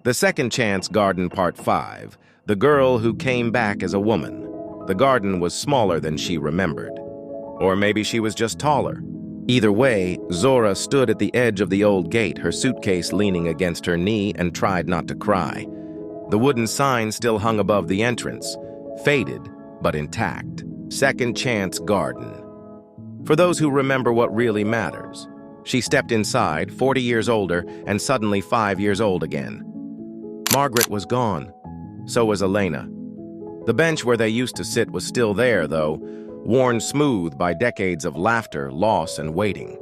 The Second Chance Garden Part 5, The Girl Who Came Back as a Woman. The garden was smaller than she remembered. Or maybe she was just taller. Either way, Zora stood at the edge of the old gate, her suitcase leaning against her knee, and tried not to cry. The wooden sign still hung above the entrance, faded but intact. Second Chance Garden. For those who remember what really matters. She stepped inside, 40 years older, and suddenly 5 years old again. Margaret was gone. So was Elena. The bench where they used to sit was still there, though, worn smooth by decades of laughter, loss, and waiting.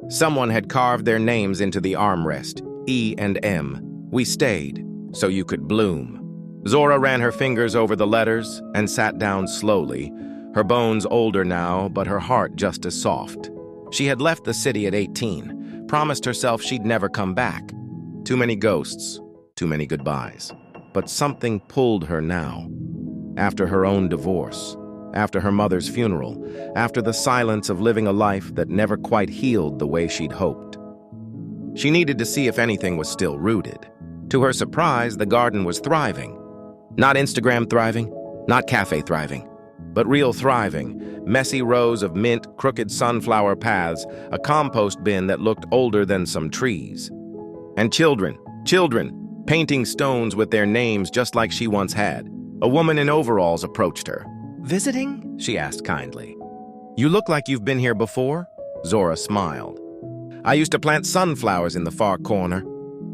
Someone had carved their names into the armrest, E and M. We stayed, so you could bloom. Zora ran her fingers over the letters and sat down slowly, her bones older now, but her heart just as soft. She had left the city at 18, promised herself she'd never come back. Too many ghosts, too many goodbyes. But something pulled her now. After her own divorce, after her mother's funeral, after the silence of living a life that never quite healed the way she'd hoped. She needed to see if anything was still rooted. To her surprise, the garden was thriving. Not Instagram thriving, not cafe thriving, but real thriving. Messy rows of mint, crooked sunflower paths, a compost bin that looked older than some trees. And children, painting stones with their names just like she once had. A woman in overalls approached her. "Visiting?" she asked kindly. "You look like you've been here before." Zora smiled. "I used to plant sunflowers in the far corner.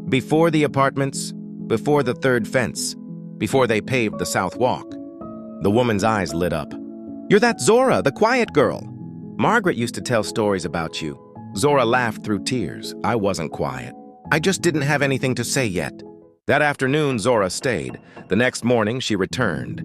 Before the apartments, before the third fence, before they paved the south walk." The woman's eyes lit up. "You're that Zora, the quiet girl. Margaret used to tell stories about you." Zora laughed through tears. "I wasn't quiet. I just didn't have anything to say yet." That afternoon, Zora stayed. The next morning, she returned.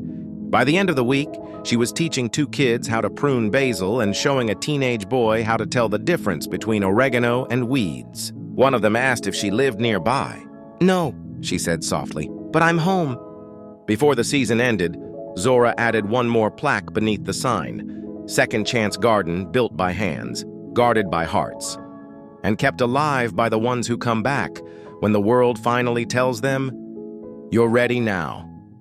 By the end of the week, she was teaching 2 kids how to prune basil and showing a teenage boy how to tell the difference between oregano and weeds. One of them asked if she lived nearby. "No," she said softly, "but I'm home." Before the season ended, Zora added one more plaque beneath the sign. Second Chance Garden, built by hands, guarded by hearts, and kept alive by the ones who come back when the world finally tells them, "You're ready now."